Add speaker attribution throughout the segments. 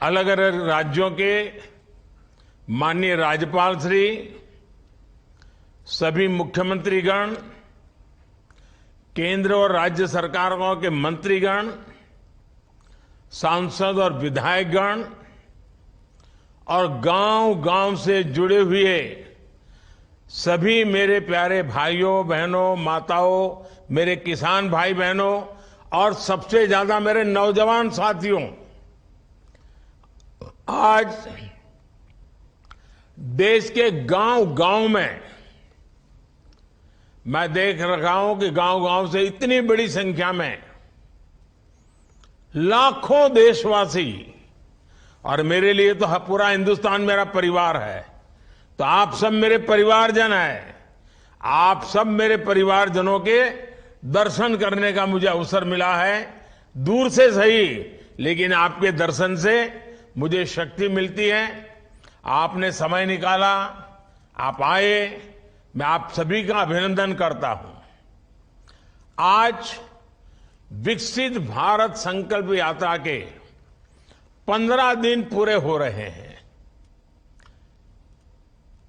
Speaker 1: अलग अलग राज्यों के माननीय राज्यपाल श्री, सभी मुख्यमंत्रीगण, केंद्र और राज्य सरकारों के मंत्रीगण, सांसद और विधायकगण और गांव-गांव से जुड़े हुए सभी मेरे प्यारे भाइयों बहनों, माताओं, मेरे किसान भाई बहनों और सबसे ज्यादा मेरे नौजवान साथियों, आज देश के गांव-गांव में मैं देख रहा हूं कि गांव-गांव से इतनी बड़ी संख्या में लाखों देशवासी, और मेरे लिए तो पूरा हिंदुस्तान मेरा परिवार है, तो आप सब मेरे परिवारजन हैं। आप सब मेरे परिवारजनों के दर्शन करने का मुझे अवसर मिला है। दूर से सही, लेकिन आपके दर्शन से मुझे शक्ति मिलती है। आपने समय निकाला, आप आए, मैं आप सभी का अभिनंदन करता हूं। आज विकसित भारत संकल्प यात्रा के 15 दिन पूरे हो रहे हैं।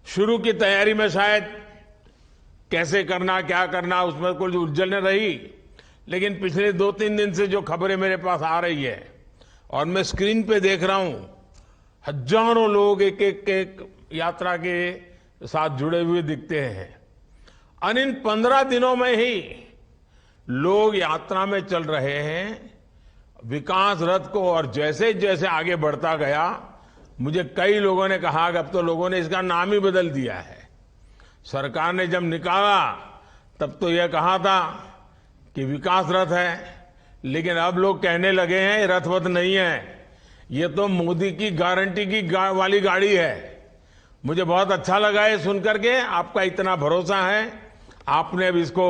Speaker 1: शुरू की तैयारी में शायद कैसे करना, क्या करना, उसमें कुछ उलझन रही, लेकिन पिछले 2-3 दिन से जो खबरें मेरे पास आ रही है और मैं स्क्रीन पे देख रहा हूं, हजारों लोग एक यात्रा के साथ जुड़े हुए दिखते हैं। और इन 15 दिनों में ही लोग यात्रा में चल रहे हैं विकास रथ को, और जैसे जैसे आगे बढ़ता गया, मुझे कई लोगों ने कहा कि अब तो लोगों ने इसका नाम ही बदल दिया है। सरकार ने जब निकाला तब तो यह कहा था कि विकास रथ है, लेकिन अब लोग कहने लगे हैं रथवत नहीं है, ये तो मोदी की गारंटी की वाली गाड़ी है। मुझे बहुत अच्छा लगा ये सुनकर के, आपका इतना भरोसा है, आपने अब इसको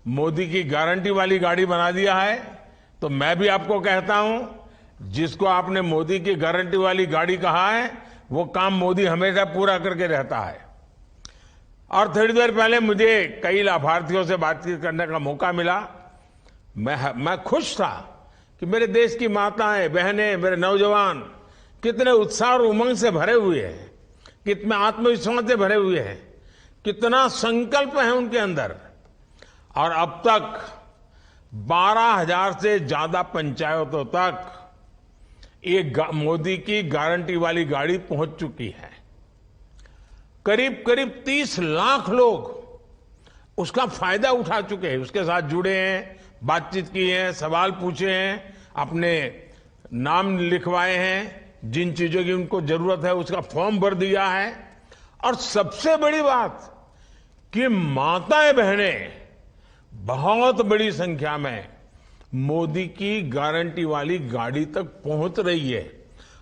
Speaker 1: मोदी की गारंटी वाली गाड़ी बना दिया है। तो मैं भी आपको कहता हूं, जिसको आपने मोदी की गारंटी वाली गाड़ी कहा है, वो काम मोदी हमेशा पूरा करके रहता है। और थोड़ी देर पहले मुझे कई लाभार्थियों से बातचीत करने का मौका मिला। मैं खुश था कि मेरे देश की माताएं, बहनें, मेरे नौजवान कितने उत्साह और उमंग से भरे हुए हैं, कितने आत्मविश्वास से भरे हुए हैं, कितना संकल्प है उनके अंदर। और अब तक 12,000 से ज्यादा पंचायतों तक ये मोदी की गारंटी वाली गाड़ी पहुंच चुकी है। करीब करीब 30 लाख लोग उसका फायदा उठा चुके हैं, उसके साथ जुड़े हैं, बातचीत की है, सवाल पूछे हैं, अपने नाम लिखवाए हैं, जिन चीजों की उनको जरूरत है उसका फॉर्म भर दिया है। और सबसे बड़ी बात कि माताएं बहनें बहुत बड़ी संख्या में मोदी की गारंटी वाली गाड़ी तक पहुंच रही है।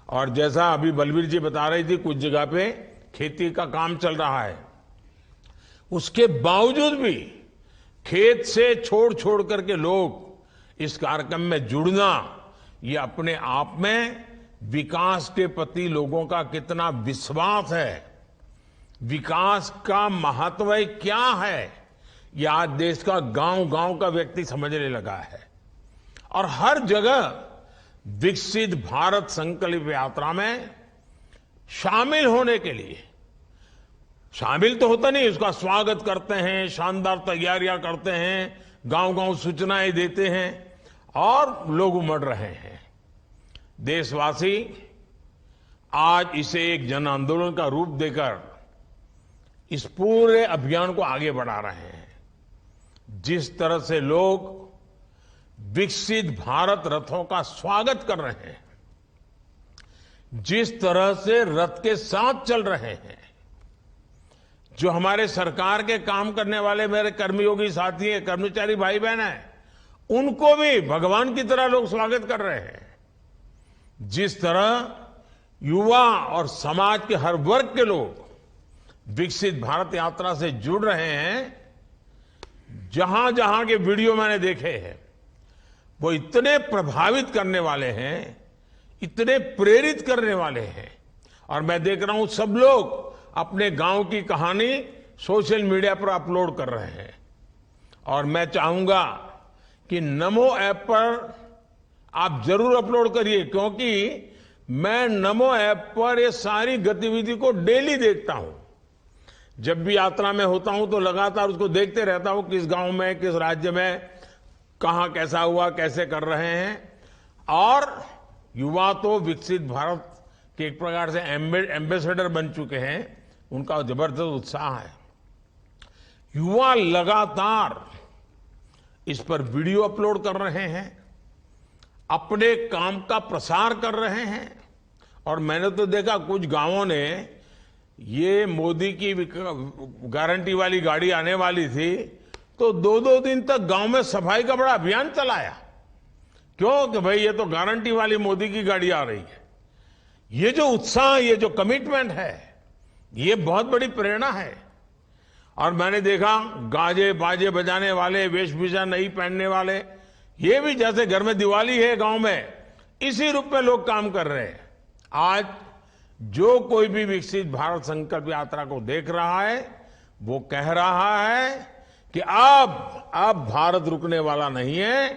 Speaker 1: और जैसा अभी बलबीर जी बता रही थी, कुछ जगह पे खेती का काम चल रहा है, उसके बावजूद भी खेत से छोड़ करके लोग इस कार्यक्रम में जुड़ना, ये अपने आप में विकास के प्रति लोगों का कितना विश्वास है, विकास का महत्व क्या है, ये आज देश का गांव-गांव का व्यक्ति समझने लगा है। और हर जगह विकसित भारत संकल्प यात्रा में शामिल होने के लिए, शामिल तो होता नहीं, उसका स्वागत करते हैं, शानदार तैयारियां करते हैं, गांव-गांव सूचनाएं देते हैं और लोग उमड़ रहे हैं। देशवासी आज इसे एक जन आंदोलन का रूप देकर इस पूरे अभियान को आगे बढ़ा रहे हैं। जिस तरह से लोग विकसित भारत रथों का स्वागत कर रहे हैं, जिस तरह से रथ के साथ चल रहे हैं, जो हमारे सरकार के काम करने वाले मेरे कर्मयोगी साथी हैं, कर्मचारी भाई बहन हैं, उनको भी भगवान की तरह लोग स्वागत कर रहे हैं। जिस तरह युवा और समाज के हर वर्ग के लोग विकसित भारत यात्रा से जुड़ रहे हैं, जहां जहां के वीडियो मैंने देखे हैं, वो इतने प्रभावित करने वाले हैं, इतने प्रेरित करने वाले हैं। और मैं देख रहा हूं सब लोग अपने गांव की कहानी सोशल मीडिया पर अपलोड कर रहे हैं। और मैं चाहूंगा कि नमो ऐप पर आप जरूर अपलोड करिए, क्योंकि मैं नमो ऐप पर ये सारी गतिविधि को डेली देखता हूं। जब भी यात्रा में होता हूं तो लगातार उसको देखते रहता हूं, किस गांव में, किस राज्य में, कहां कैसा हुआ, कैसे कर रहे हैं। और युवा तो विकसित भारत के एक प्रकार से एम्बेसडर बन चुके हैं, उनका जबरदस्त उत्साह है। युवा लगातार इस पर वीडियो अपलोड कर रहे हैं, अपने काम का प्रसार कर रहे हैं। और मैंने तो देखा कुछ गांवों ने, ये मोदी की गारंटी वाली गाड़ी आने वाली थी तो 2-2 दिन तक गांव में सफाई का बड़ा अभियान चलाया। क्यों? कि भाई ये तो गारंटी वाली मोदी की गाड़ी आ रही है। ये जो उत्साह, ये जो कमिटमेंट है, ये बहुत बड़ी प्रेरणा है। और मैंने देखा गाजे बाजे बजाने वाले, वेशभूषा नहीं पहनने वाले, ये भी जैसे घर में दिवाली है गांव में, इसी रूप में लोग काम कर रहे हैं। आज जो कोई भी विकसित भारत संकल्प यात्रा को देख रहा है, वो कह रहा है कि अब भारत रुकने वाला नहीं है,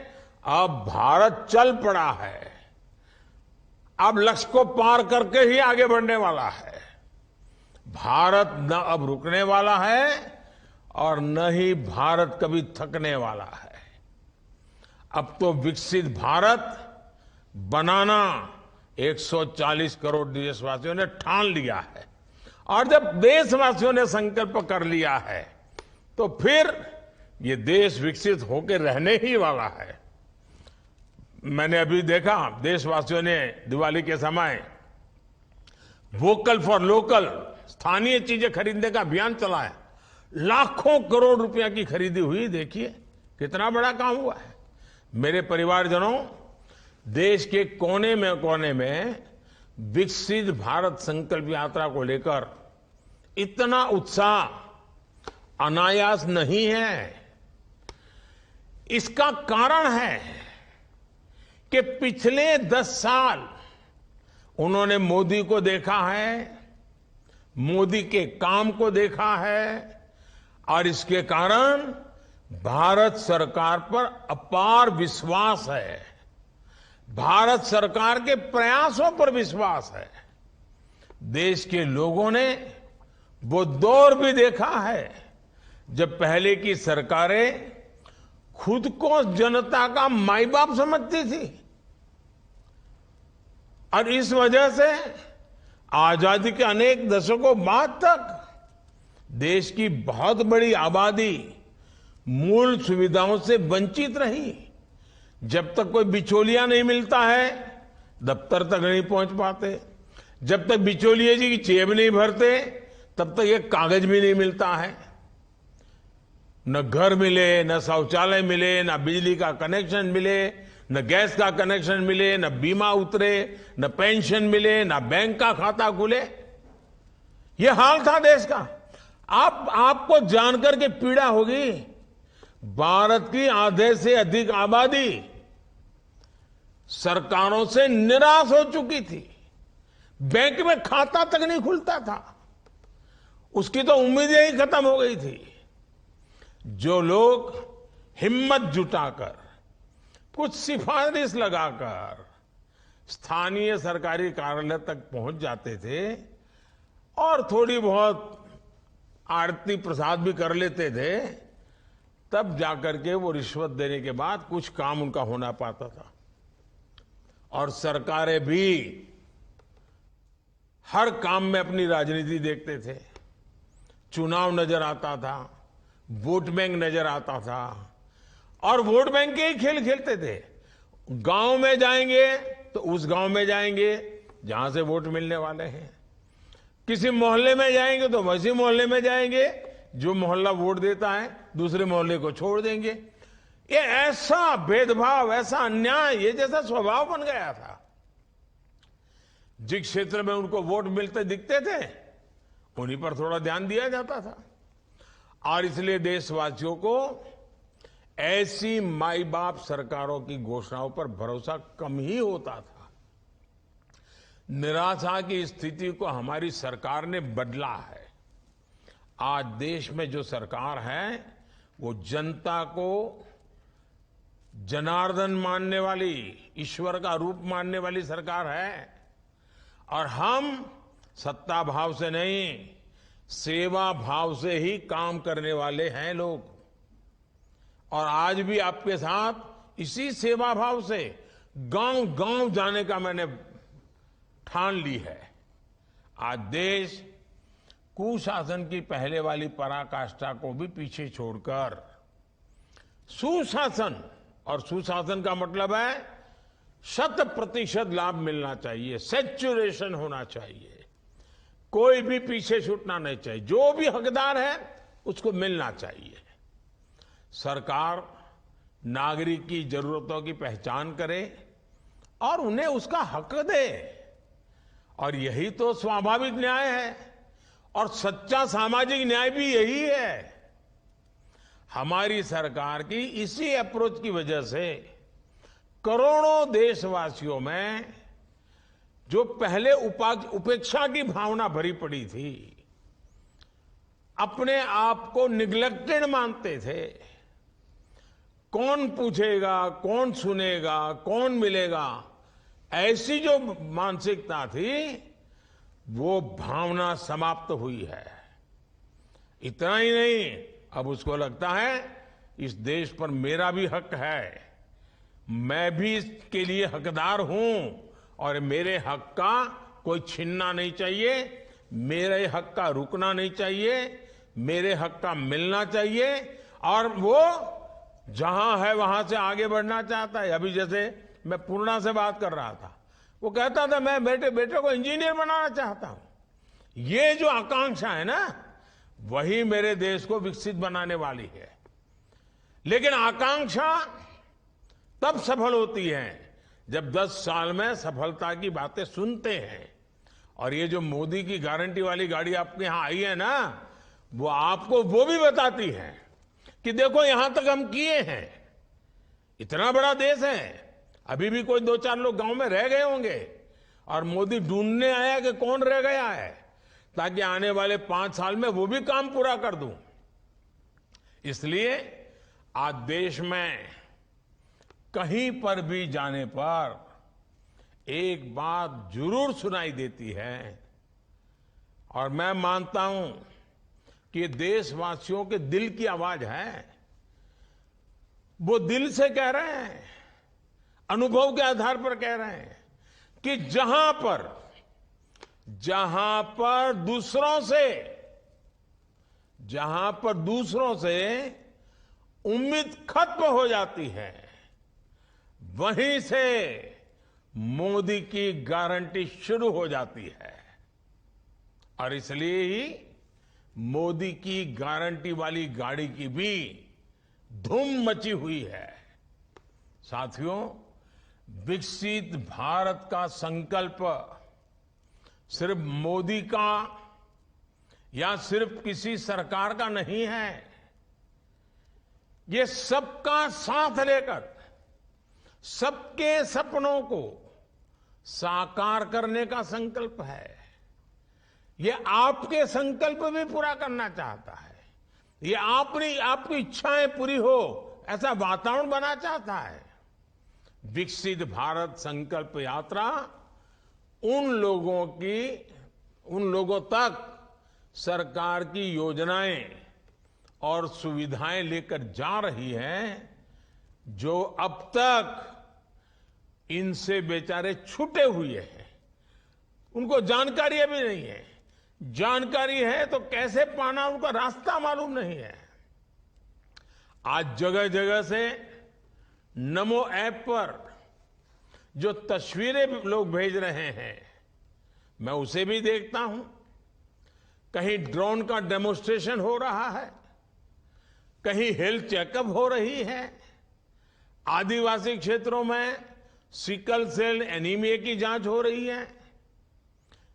Speaker 1: अब भारत चल पड़ा है, अब लक्ष्य को पार करके ही आगे बढ़ने वाला है। भारत न अब रुकने वाला है और न ही भारत कभी थकने वाला है। अब तो विकसित भारत बनाना 140 करोड़ देशवासियों ने ठान लिया है। और जब देशवासियों ने संकल्प कर लिया है तो फिर ये देश विकसित होकर रहने ही वाला है। मैंने अभी देखा देशवासियों ने दिवाली के समय वोकल फॉर लोकल, स्थानीय चीजें खरीदने का अभियान चलाया। लाखों करोड़ रुपया की खरीदी हुई। देखिए कितना बड़ा काम हुआ है। मेरे परिवारजनों, देश के कोने में विकसित भारत संकल्प यात्रा को लेकर इतना उत्साह अनायास नहीं है। इसका कारण है कि पिछले 10 साल उन्होंने मोदी को देखा है, मोदी के काम को देखा है, और इसके कारण भारत सरकार पर अपार विश्वास है, भारत सरकार के प्रयासों पर विश्वास है। देश के लोगों ने वो दौर भी देखा है जब पहले की सरकारें खुद को जनता का माई बाप समझती थी, और इस वजह से आजादी के अनेक दशकों बाद तक देश की बहुत बड़ी आबादी मूल सुविधाओं से वंचित रही। जब तक कोई बिचौलिया नहीं मिलता है, दफ्तर तक नहीं पहुंच पाते। जब तक बिचौलिए जी की जेब नहीं भरते, तब तक ये कागज भी नहीं मिलता है। न घर मिले, न शौचालय मिले, न बिजली का कनेक्शन मिले, न गैस का कनेक्शन मिले, न बीमा उतरे, न पेंशन मिले, न बैंक का खाता खुले। ये हाल था देश का। आपको जानकर के पीड़ा होगी, भारत की आधे से अधिक आबादी सरकारों से निराश हो चुकी थी। बैंक में खाता तक नहीं खुलता था, उसकी तो उम्मीदें ही खत्म हो गई थी। जो लोग हिम्मत जुटाकर, कुछ सिफारिश लगाकर स्थानीय सरकारी कार्यालय तक पहुंच जाते थे और थोड़ी बहुत आरती प्रसाद भी कर लेते थे, तब जाकर के वो रिश्वत देने के बाद कुछ काम उनका होना पाता था। और सरकारें भी हर काम में अपनी राजनीति देखते थे। चुनाव नजर आता था, वोट बैंक नजर आता था, और वोट बैंक के ही खेल खेलते थे। गांव में जाएंगे तो उस गांव में जाएंगे जहां से वोट मिलने वाले हैं, किसी मोहल्ले में जाएंगे तो वैसे मोहल्ले में जाएंगे जो मोहल्ला वोट देता है, दूसरे मोहल्ले को छोड़ देंगे। ये ऐसा भेदभाव, ऐसा अन्याय, ये जैसा स्वभाव बन गया था। जिस क्षेत्र में उनको वोट मिलते दिखते थे, उन्हीं पर थोड़ा ध्यान दिया जाता था। और इसलिए देशवासियों को ऐसी माई बाप सरकारों की घोषणाओं पर भरोसा कम ही होता था। निराशा की स्थिति को हमारी सरकार ने बदला है। आज देश में जो सरकार है वो जनता को जनार्दन मानने वाली, ईश्वर का रूप मानने वाली सरकार है। और हम सत्ता भाव से नहीं, सेवा भाव से ही काम करने वाले हैं लोग। और आज भी आपके साथ इसी सेवा भाव से गांव गांव जाने का मैंने ठान ली है। आज देश कुशासन की पहले वाली पराकाष्ठा को भी पीछे छोड़कर सुशासन, और सुशासन का मतलब है 100% लाभ मिलना चाहिए, सैचुरेशन होना चाहिए, कोई भी पीछे छूटना नहीं चाहिए, जो भी हकदार है उसको मिलना चाहिए। सरकार नागरिक की जरूरतों की पहचान करे और उन्हें उसका हक दे, और यही तो स्वाभाविक न्याय है, और सच्चा सामाजिक न्याय भी यही है। हमारी सरकार की इसी अप्रोच की वजह से करोड़ों देशवासियों में जो पहले उपेक्षा की भावना भरी पड़ी थी, अपने आप को निग्लेक्टेड मानते थे, कौन पूछेगा, कौन सुनेगा, कौन मिलेगा, ऐसी जो मानसिकता थी वो भावना समाप्त हुई है। इतना ही नहीं, अब उसको लगता है इस देश पर मेरा भी हक है, मैं भी इसके लिए हकदार हूं, और मेरे हक का कोई छीनना नहीं चाहिए, मेरे हक का रुकना नहीं चाहिए, मेरे हक का मिलना चाहिए, और वो जहां है वहां से आगे बढ़ना चाहता है। अभी जैसे मैं पूर्णा से बात कर रहा था, वो कहता था मैं बेटे को इंजीनियर बनाना चाहता हूं। ये जो आकांक्षा है ना, वही मेरे देश को विकसित बनाने वाली है। लेकिन आकांक्षा तब सफल होती है जब 10 साल में सफलता की बातें सुनते हैं। और ये जो मोदी की गारंटी वाली गाड़ी आपके यहां आई है ना, वो आपको वो भी बताती है कि देखो यहां तक हम किए हैं। इतना बड़ा देश है, अभी भी कोई 2-4 लोग गांव में रह गए होंगे, और मोदी ढूंढने आया कि कौन रह गया है, ताकि आने वाले 5 साल में वो भी काम पूरा कर दूं। इसलिए आज देश में कहीं पर भी जाने पर एक बात जरूर सुनाई देती है, और मैं मानता हूं कि ये देशवासियों के दिल की आवाज है। वो दिल से कह रहे हैं, अनुभव के आधार पर कह रहे हैं कि जहां पर दूसरों से उम्मीद खत्म हो जाती है, वहीं से मोदी की गारंटी शुरू हो जाती है। और इसलिए ही मोदी की गारंटी वाली गाड़ी की भी धूम मची हुई है। साथियों, विकसित भारत का संकल्प सिर्फ मोदी का या सिर्फ किसी सरकार का नहीं है, ये सबका साथ लेकर सबके सपनों को साकार करने का संकल्प है। ये आपके संकल्प भी पूरा करना चाहता है, ये आपकी इच्छाएं पूरी हो ऐसा वातावरण बना चाहता है। विकसित भारत संकल्प यात्रा उन लोगों तक सरकार की योजनाएं और सुविधाएं लेकर जा रही है जो अब तक इनसे बेचारे छूटे हुए हैं, उनको जानकारी अभी नहीं है। जानकारी है तो कैसे पाना, उनका रास्ता मालूम नहीं है। आज जगह जगह से नमो ऐप पर जो तस्वीरें लोग भेज रहे हैं, मैं उसे भी देखता हूं। कहीं ड्रोन का डेमोन्स्ट्रेशन हो रहा है, कहीं हेल्थ चेकअप हो रही है, आदिवासी क्षेत्रों में सिकल सेल एनीमिया की जांच हो रही है।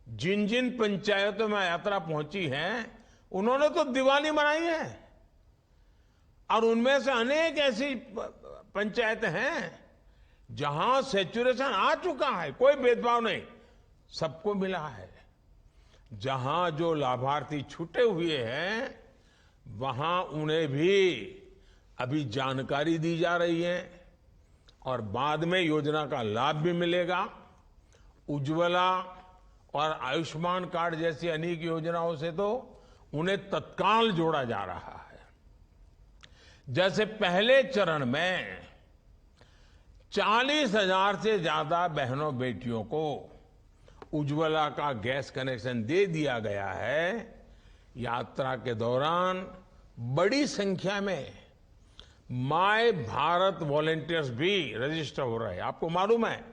Speaker 1: जिन जिन पंचायतों में यात्रा पहुंची है, उन्होंने तो दिवाली मनाई है, और उनमें से अनेक ऐसी पंचायतें हैं जहां सैचुरेशन आ चुका है, कोई भेदभाव नहीं, सबको मिला है। जहां जो लाभार्थी छूटे हुए हैं, वहां उन्हें भी अभी जानकारी दी जा रही है, और बाद में योजना का लाभ भी मिलेगा। उज्ज्वला और आयुष्मान कार्ड जैसी अनेक योजनाओं से तो उन्हें तत्काल जोड़ा जा रहा है। जैसे पहले चरण में 40,000 से ज्यादा बहनों बेटियों को उज्ज्वला का गैस कनेक्शन दे दिया गया है। यात्रा के दौरान बड़ी संख्या में माय भारत वॉलंटियर्स भी रजिस्टर हो रहे हैं। आपको मालूम है,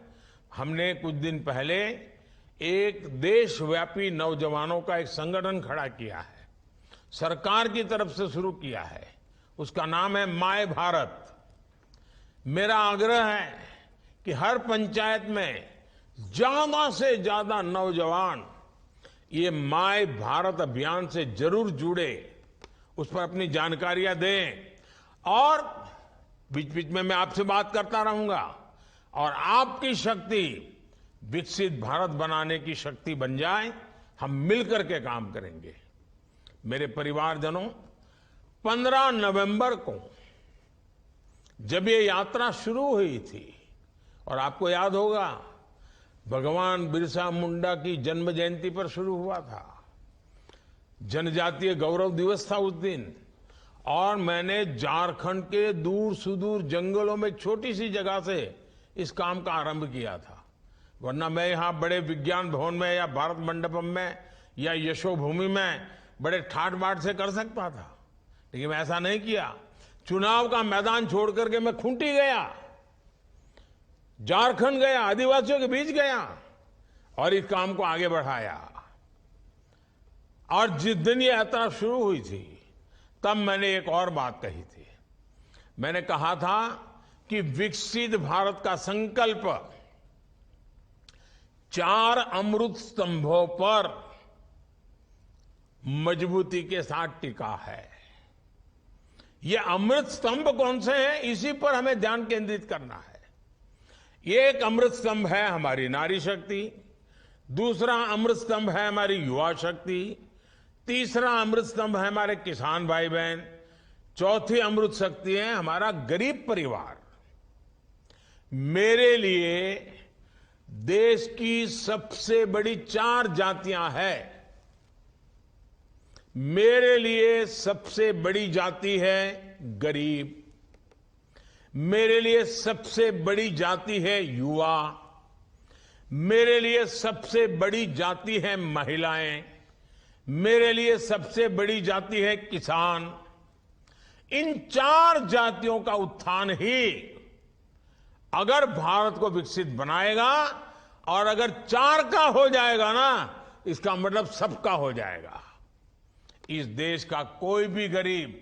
Speaker 1: हमने कुछ दिन पहले एक देशव्यापी नौजवानों का एक संगठन खड़ा किया है, सरकार की तरफ से शुरू किया है। उसका नाम है माय भारत। मेरा आग्रह है कि हर पंचायत में ज्यादा से ज्यादा नौजवान ये माय भारत अभियान से जरूर जुड़े, उस पर अपनी जानकारियां दें और बीच बीच में मैं आपसे बात करता रहूंगा और आपकी शक्ति विकसित भारत बनाने की शक्ति बन जाए। हम मिलकर के काम करेंगे। मेरे परिवारजनों, 15 नवंबर को जब ये यात्रा शुरू हुई थी, और आपको याद होगा भगवान बिरसा मुंडा की जन्म जयंती पर शुरू हुआ था, जनजातीय गौरव दिवस था उस दिन, और मैंने झारखंड के दूर सुदूर जंगलों में छोटी सी जगह से इस काम का आरंभ किया था। वरना मैं यहां बड़े विज्ञान भवन में या भारत मंडपम में या यशोभूमि में बड़े ठाट बाट से कर सकता था, लेकिन मैं ऐसा नहीं किया। चुनाव का मैदान छोड़ करके मैं खूंटी गया, झारखंड गया, आदिवासियों के बीच गया और इस काम को आगे बढ़ाया। और जिस दिन ये यात्रा शुरू हुई थी तब मैंने एक और बात कही थी। मैंने कहा था कि विकसित भारत का संकल्प 4 अमृत स्तंभों पर मजबूती के साथ टिका है। ये अमृत स्तंभ कौन से हैं, इसी पर हमें ध्यान केंद्रित करना है। ये एक अमृत स्तंभ है हमारी नारी शक्ति, दूसरा अमृत स्तंभ है हमारी युवा शक्ति, तीसरा अमृत स्तंभ है हमारे किसान भाई बहन, चौथी अमृत शक्ति है हमारा गरीब परिवार। मेरे लिए देश की सबसे बड़ी 4 जातियां हैं। मेरे लिए सबसे बड़ी जाति है गरीब, मेरे लिए सबसे बड़ी जाति है युवा, मेरे लिए सबसे बड़ी जाति है महिलाएं, मेरे लिए सबसे बड़ी जाति है किसान। इन 4 जातियों का उत्थान ही अगर भारत को विकसित बनाएगा, और अगर 4 का हो जाएगा ना, इसका मतलब सबका हो जाएगा। इस देश का कोई भी गरीब,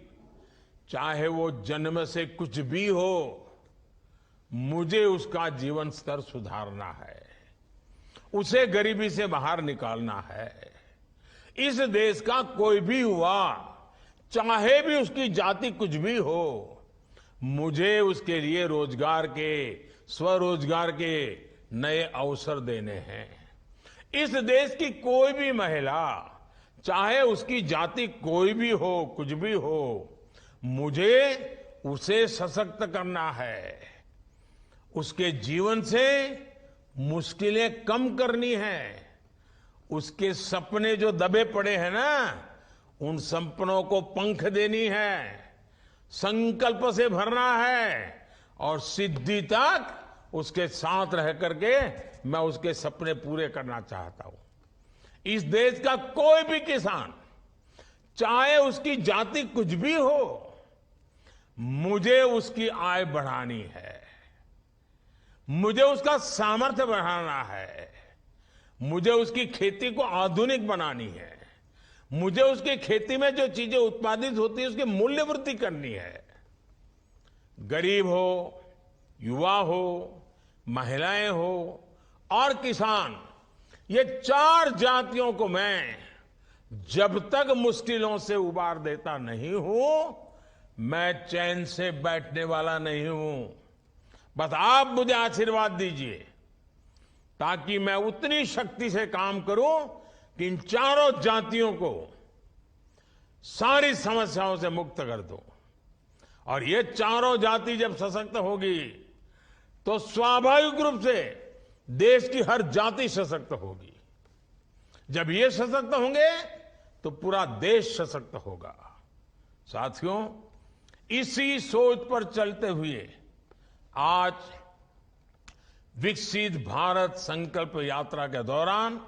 Speaker 1: चाहे वो जन्म से कुछ भी हो, मुझे उसका जीवन स्तर सुधारना है, उसे गरीबी से बाहर निकालना है। इस देश का कोई भी युवा, चाहे भी उसकी जाति कुछ भी हो, मुझे उसके लिए रोजगार के, स्वरोजगार के नए अवसर देने हैं। इस देश की कोई भी महिला, चाहे उसकी जाति कोई भी हो, कुछ भी हो, मुझे उसे सशक्त करना है, उसके जीवन से मुश्किलें कम करनी है, उसके सपने जो दबे पड़े हैं ना, उन सपनों को पंख देनी है, संकल्प से भरना है, और सिद्धि तक उसके साथ रह करके मैं उसके सपने पूरे करना चाहता हूं। इस देश का कोई भी किसान, चाहे उसकी जाति कुछ भी हो, मुझे उसकी आय बढ़ानी है, मुझे उसका सामर्थ्य बढ़ाना है, मुझे उसकी खेती को आधुनिक बनानी है, मुझे उसकी खेती में जो चीजें उत्पादित होती है उसकी मूल्य वृद्धि करनी है। गरीब हो, युवा हो, महिलाएं हो और किसान, ये 4 जातियों को मैं जब तक मुश्किलों से उबार देता नहीं हूं, मैं चैन से बैठने वाला नहीं हूं। बस आप मुझे आशीर्वाद दीजिए ताकि मैं उतनी शक्ति से काम करूं कि इन 4 जातियों को सारी समस्याओं से मुक्त कर दूं। और ये 4 जाति जब सशक्त होगी तो स्वाभाविक रूप से देश की हर जाति सशक्त होगी। जब ये सशक्त होंगे तो पूरा देश सशक्त होगा। साथियों, इसी सोच पर चलते हुए आज विकसित भारत संकल्प यात्रा के दौरान,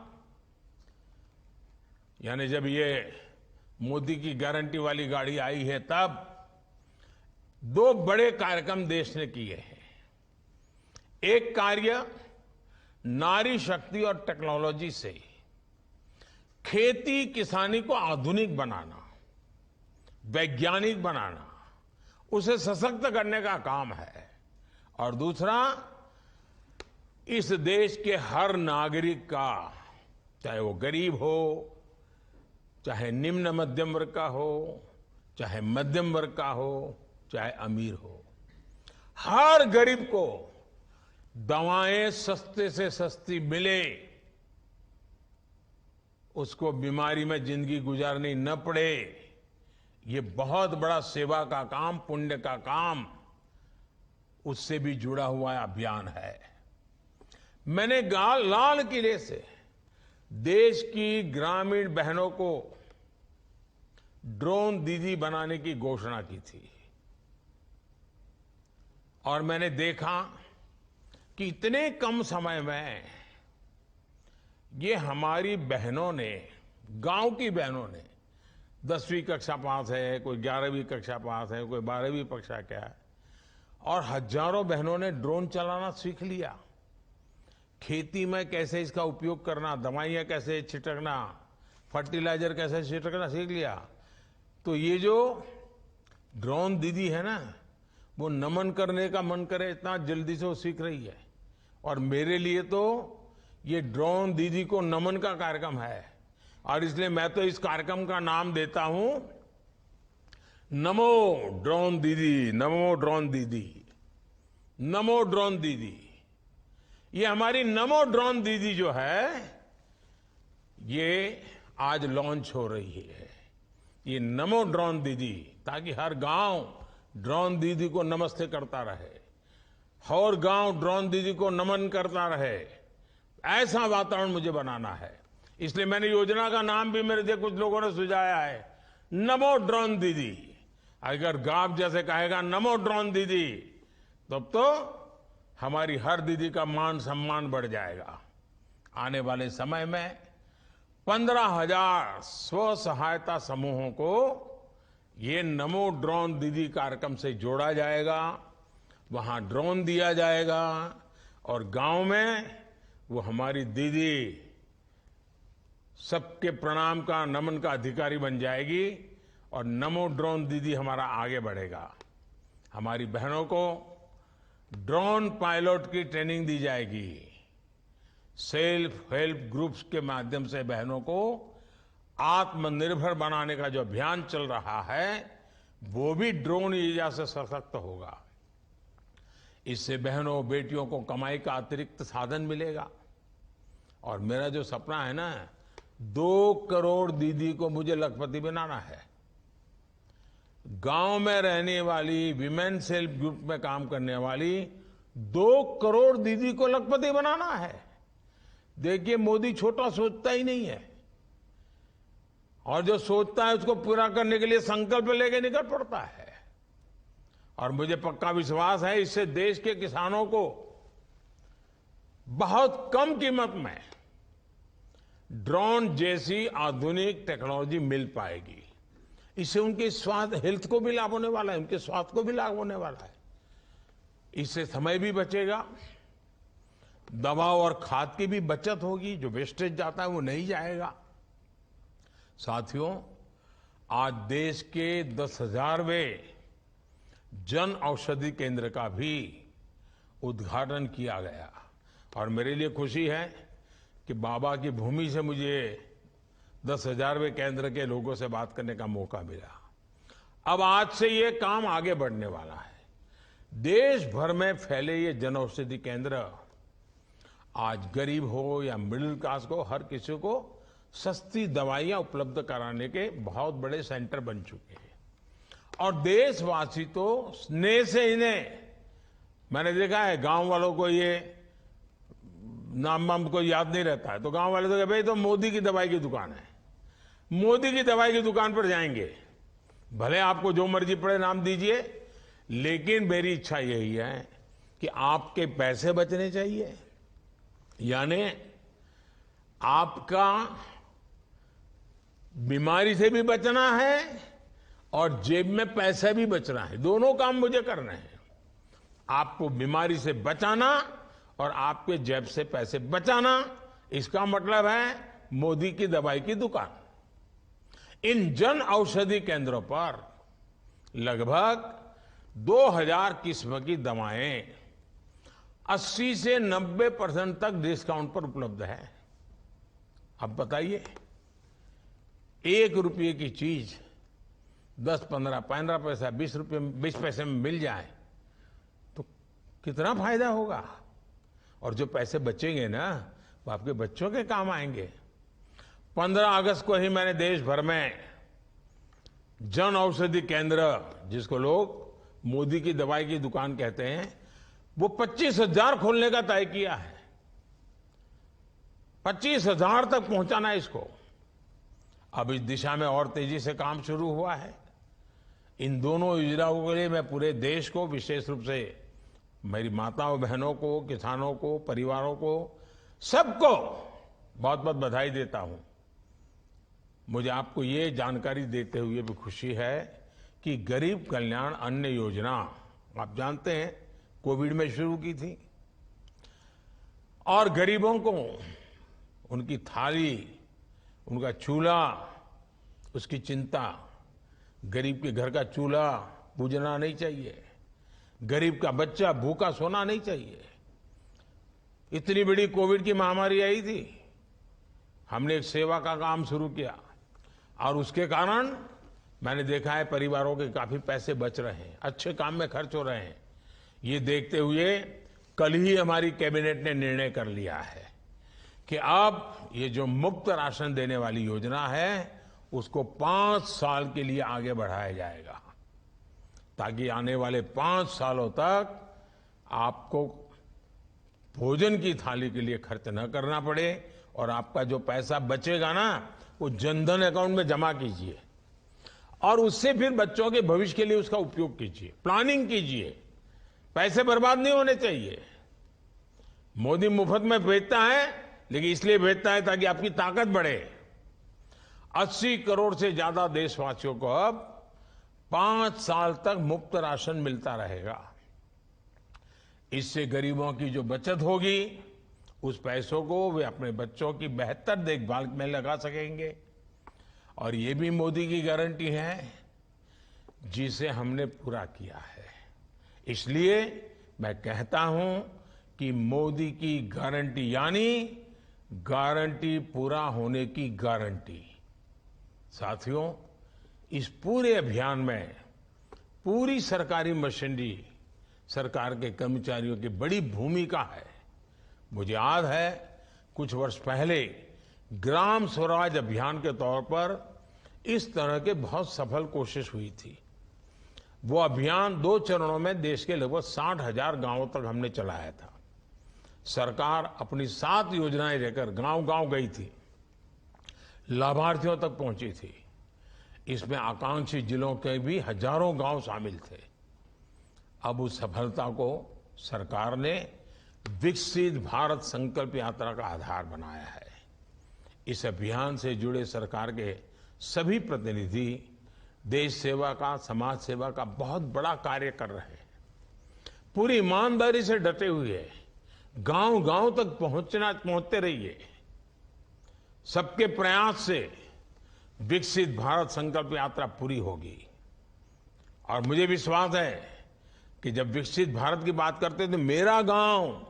Speaker 1: यानी जब ये मोदी की गारंटी वाली गाड़ी आई है, तब 2 बड़े कार्यक्रम देश ने किए हैं। एक कार्य नारी शक्ति और टेक्नोलॉजी से खेती किसानी को आधुनिक बनाना, वैज्ञानिक बनाना, उसे सशक्त करने का काम है। और दूसरा, इस देश के हर नागरिक का, चाहे वो गरीब हो, चाहे निम्न मध्यम वर्ग का हो, चाहे मध्यम वर्ग का हो, चाहे अमीर हो, हर गरीब को दवाएं सस्ते से सस्ती मिले, उसको बीमारी में जिंदगी गुजारनी न पड़े। ये बहुत बड़ा सेवा का काम, पुण्य का काम, उससे भी जुड़ा हुआ अभियान है। मैंने लाल किले से देश की ग्रामीण बहनों को ड्रोन दीदी बनाने की घोषणा की थी और मैंने देखा कि इतने कम समय में ये हमारी बहनों ने, गांव की बहनों ने, 10वीं कक्षा पास है, कोई 11वीं कक्षा पास है, कोई 12वीं कक्षा क्या है, और हजारों बहनों ने ड्रोन चलाना सीख लिया। खेती में कैसे इसका उपयोग करना, दवाइयां कैसे छिड़कना, फर्टिलाइजर कैसे छिड़कना सीख लिया। तो ये जो ड्रोन दीदी है ना, वो नमन करने का मन करे इतना जल्दी से वो सीख रही है। और मेरे लिए तो ये ड्रोन दीदी को नमन का कार्यक्रम है, और इसलिए मैं तो इस कार्यक्रम का नाम देता हूं नमो ड्रोन दीदी, नमो ड्रोन दीदी, नमो ड्रोन दीदी। ये हमारी नमो ड्रोन दीदी जो है, ये आज लॉन्च हो रही है, ये नमो ड्रोन दीदी, ताकि हर गांव ड्रोन दीदी को नमस्ते करता रहे, हर गांव ड्रोन दीदी को नमन करता रहे। ऐसा वातावरण मुझे बनाना है। इसलिए मैंने योजना का नाम भी, मेरे से कुछ लोगों ने सुझाया है, नमो ड्रोन दीदी। अगर गांव जैसे कहेगा नमो ड्रोन दीदी, तब तो हमारी हर दीदी का मान सम्मान बढ़ जाएगा। आने वाले समय में 15,000 स्व सहायता समूहों को ये नमो ड्रोन दीदी कार्यक्रम से जोड़ा जाएगा, वहां ड्रोन दिया जाएगा और गांव में वो हमारी दीदी सबके प्रणाम का, नमन का अधिकारी बन जाएगी और नमो ड्रोन दीदी हमारा आगे बढ़ेगा। हमारी बहनों को ड्रोन पायलट की ट्रेनिंग दी जाएगी। सेल्फ हेल्प ग्रुप्स के माध्यम से बहनों को आत्मनिर्भर बनाने का जो अभियान चल रहा है, वो भी ड्रोन ऊर्जा से सशक्त होगा। इससे बहनों बेटियों को कमाई का अतिरिक्त साधन मिलेगा। और मेरा जो सपना है ना, 2 करोड़ दीदी को मुझे लखपति बनाना है। गांव में रहने वाली विमेन सेल्फ ग्रुप में काम करने वाली 2 करोड़ दीदी को लखपति बनाना है। देखिए, मोदी छोटा सोचता ही नहीं है, और जो सोचता है उसको पूरा करने के लिए संकल्प लेके निकल पड़ता है। और मुझे पक्का विश्वास है, इससे देश के किसानों को बहुत कम कीमत में ड्रोन जैसी आधुनिक टेक्नोलॉजी मिल पाएगी। इससे उनके स्वास्थ्य, हेल्थ को भी लाभ होने वाला है, उनके स्वास्थ्य को भी लाभ होने वाला है। इससे समय भी बचेगा, दवा और खाद की भी बचत होगी, जो वेस्टेज जाता है वो नहीं जाएगा। साथियों, आज देश के 10,000वें जन औषधि केंद्र का भी उद्घाटन किया गया और मेरे लिए खुशी है कि बाबा की भूमि से मुझे 10,000वें केंद्र के लोगों से बात करने का मौका मिला। अब आज से ये काम आगे बढ़ने वाला है। देश भर में फैले ये जन औषधि केंद्र आज गरीब हो या मिडिल क्लास को, हर किसी को सस्ती दवाइयां उपलब्ध कराने के बहुत बड़े सेंटर बन चुके हैं। और देशवासी तो स्नेह से इन्हें, मैंने देखा है गांव वालों को ये नाम वाम कोई याद नहीं रहता है, तो गांव वाले तो कहे भाई तो मोदी की दवाई की दुकान है, मोदी की दवाई की दुकान पर जाएंगे। भले आपको जो मर्जी पड़े नाम दीजिए, लेकिन मेरी इच्छा यही है कि आपके पैसे बचने चाहिए, यानी आपका बीमारी से भी बचना है और जेब में पैसे भी बचना है, दोनों काम मुझे करने हैं। आपको बीमारी से बचाना और आपके जेब से पैसे बचाना, इसका मतलब है मोदी की दवाई की दुकान। इन जन औषधि केंद्रों पर लगभग 2000 किस्म की दवाएं 80 से 90% तक डिस्काउंट पर उपलब्ध है। अब बताइए, 1 रुपये की चीज 10, 15, 15 पैसा, 20 रुपये, 20 पैसे में मिल जाए तो कितना फायदा होगा। और जो पैसे बचेंगे ना, वो आपके बच्चों के काम आएंगे। 15 अगस्त को ही मैंने देश भर में जन औषधि केंद्र, जिसको लोग मोदी की दवाई की दुकान कहते हैं, वो 25,000 खोलने का तय किया है। 25,000 तक पहुंचाना है इसको। अब इस दिशा में और तेजी से काम शुरू हुआ है। इन दोनों योजनाओं के लिए मैं पूरे देश को, विशेष रूप से मेरी माताओं बहनों को, किसानों को, परिवारों को, सबको बहुत बहुत बधाई देता हूं। मुझे आपको ये जानकारी देते हुए भी खुशी है कि गरीब कल्याण अन्न योजना, आप जानते हैं, कोविड में शुरू की थी और गरीबों को उनकी थाली, उनका चूल्हा, उसकी चिंता। गरीब के घर का चूल्हा पूजना नहीं चाहिए, गरीब का बच्चा भूखा सोना नहीं चाहिए। इतनी बड़ी कोविड की महामारी आई थी, हमने एक सेवा का काम शुरू किया और उसके कारण मैंने देखा है परिवारों के काफी पैसे बच रहे हैं, अच्छे काम में खर्च हो रहे हैं। ये देखते हुए कल ही हमारी कैबिनेट ने निर्णय कर लिया है कि अब ये जो मुफ्त राशन देने वाली योजना है, उसको 5 साल के लिए आगे बढ़ाया जाएगा, ताकि आने वाले 5 सालों तक आपको भोजन की थाली के लिए खर्च न करना पड़े और आपका जो पैसा बचेगा ना, वो जनधन अकाउंट में जमा कीजिए और उससे फिर बच्चों के भविष्य के लिए उसका उपयोग कीजिए, प्लानिंग कीजिए। पैसे बर्बाद नहीं होने चाहिए। मोदी मुफ्त में भेजता है, लेकिन इसलिए भेजता है ताकि आपकी ताकत बढ़े। 80 करोड़ से ज्यादा देशवासियों को अब 5 साल तक मुफ्त राशन मिलता रहेगा। इससे गरीबों की जो बचत होगी, उस पैसों को वे अपने बच्चों की बेहतर देखभाल में लगा सकेंगे। और ये भी मोदी की गारंटी है, जिसे हमने पूरा किया है। इसलिए मैं कहता हूं कि मोदी की गारंटी यानी गारंटी पूरा होने की गारंटी। साथियों, इस पूरे अभियान में पूरी सरकारी मशीनरी, सरकार के कर्मचारियों की बड़ी भूमिका है। मुझे याद है, कुछ वर्ष पहले ग्राम स्वराज अभियान के तौर पर इस तरह के बहुत सफल कोशिश हुई थी। वो अभियान 2 चरणों में देश के लगभग 60,000 गांवों तक हमने चलाया था। सरकार अपनी 7 योजनाएं लेकर गांव-गांव गई थी, लाभार्थियों तक पहुंची थी। इसमें आकांक्षी जिलों के भी हजारों गांव शामिल थे। अब उस सफलता को सरकार ने विकसित भारत संकल्प यात्रा का आधार बनाया है। इस अभियान से जुड़े सरकार के सभी प्रतिनिधि देश सेवा का, समाज सेवा का बहुत बड़ा कार्य कर रहे हैं। पूरी ईमानदारी से डटे हुए गांव-गांव तक पहुंचते रहिए। सबके प्रयास से विकसित भारत संकल्प यात्रा पूरी होगी। और मुझे विश्वास है कि जब विकसित भारत की बात करते हैं तो मेरा गांव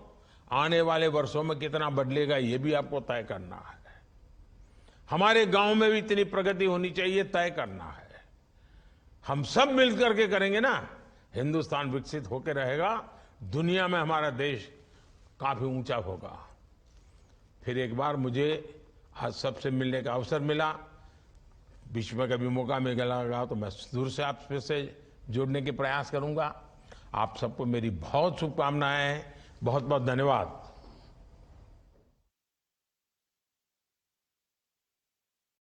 Speaker 1: आने वाले वर्षों में कितना बदलेगा, ये भी आपको तय करना है। हमारे गांव में भी इतनी प्रगति होनी चाहिए, तय करना है। हम सब मिलकर के करेंगे ना, हिंदुस्तान विकसित होकर रहेगा, दुनिया में हमारा देश काफी ऊंचा होगा। फिर एक बार मुझे आज सबसे मिलने का अवसर मिला, बीच में कभी मौका मिलेगा तो मैं दूर से आपसे जुड़ने के प्रयास करूंगा। आप सबको मेरी बहुत शुभकामनाएं हैं। बहुत बहुत धन्यवाद।